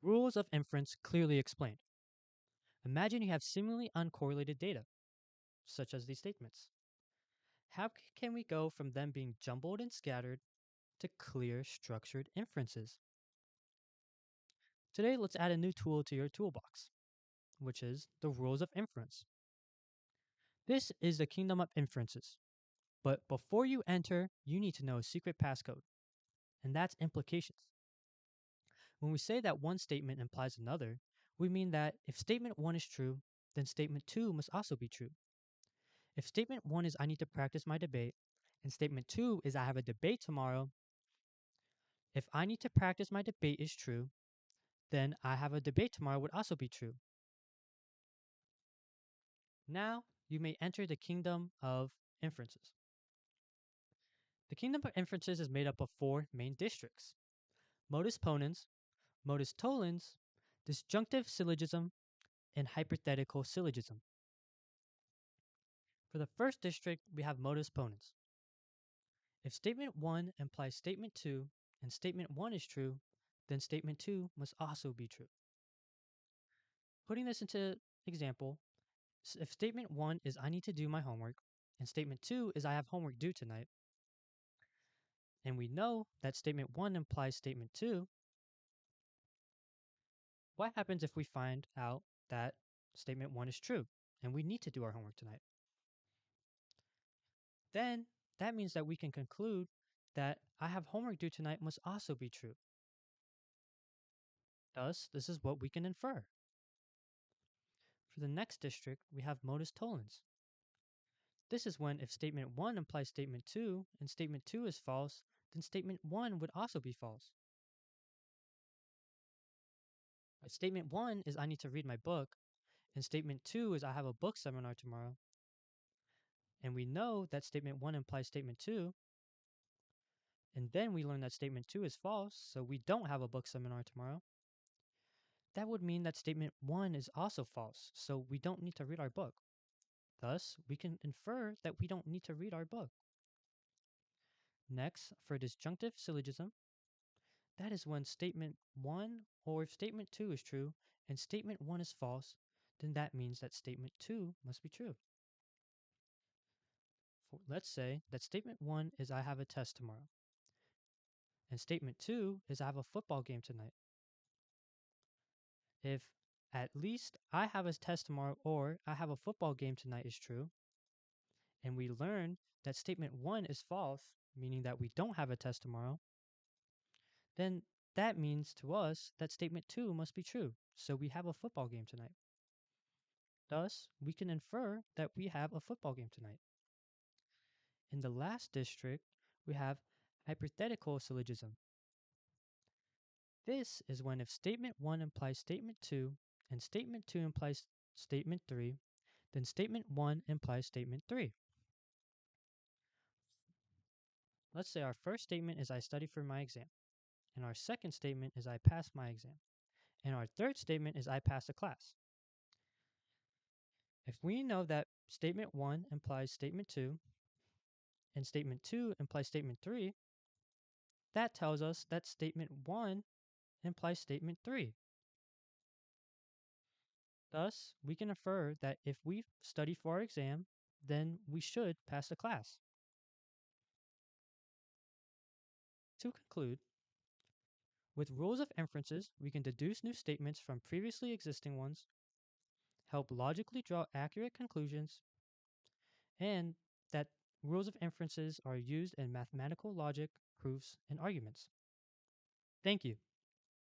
Rules of inference clearly explained. Imagine you have seemingly uncorrelated data, such as these statements. How can we go from them being jumbled and scattered to clear, structured inferences? Today, let's add a new tool to your toolbox, which is the rules of inference. This is the kingdom of inferences. But before you enter, you need to know a secret passcode, and that's implications. When we say that one statement implies another, we mean that if statement 1 is true, then statement 2 must also be true. If statement 1 is I need to practice my debate, and statement 2 is I have a debate tomorrow, if I need to practice my debate is true, then I have a debate tomorrow would also be true. Now you may enter the kingdom of inferences. The kingdom of inferences is made up of 4 main districts: modus ponens, modus tollens, disjunctive syllogism, and hypothetical syllogism. For the first district, we have modus ponens. If statement 1 implies statement 2 and statement 1 is true, then statement 2 must also be true. Putting this into example, if statement 1 is I need to do my homework and statement 2 is I have homework due tonight, and we know that statement 1 implies statement 2, what happens if we find out that statement 1 is true and we need to do our homework tonight? Then that means that we can conclude that I have homework due tonight must also be true. Thus, this is what we can infer. For the next district, we have modus tollens. This is when if statement 1 implies statement 2 and statement 2 is false, then statement 1 would also be false. Statement 1 is I need to read my book, and statement 2 is I have a book seminar tomorrow. And we know that statement 1 implies statement 2, and then we learn that statement 2 is false, so we don't have a book seminar tomorrow. That would mean that statement 1 is also false, so we don't need to read our book. Thus, we can infer that we don't need to read our book. Next, for disjunctive syllogism, that is when statement 1 or if statement 2 is true and statement 1 is false, then that means that statement 2 must be true. Let's say that statement 1 is I have a test tomorrow, and statement 2 is I have a football game tonight. If at least I have a test tomorrow or I have a football game tonight is true, and we learn that statement 1 is false, meaning that we don't have a test tomorrow, then that means to us that statement 2 must be true, so we have a football game tonight. Thus, we can infer that we have a football game tonight. In the last district, we have hypothetical syllogism. This is when if statement 1 implies statement 2 and statement 2 implies statement 3, then statement 1 implies statement 3. Let's say our first statement is I study for my exam, and our second statement is I pass my exam, and our third statement is I pass the class. If we know that statement 1 implies statement 2 and statement 2 implies statement 3, that tells us that statement 1 implies statement 3. Thus, we can infer that if we study for our exam, then we should pass the class. To conclude, with rules of inferences, we can deduce new statements from previously existing ones, help logically draw accurate conclusions, and that rules of inferences are used in mathematical logic, proofs, and arguments. Thank you.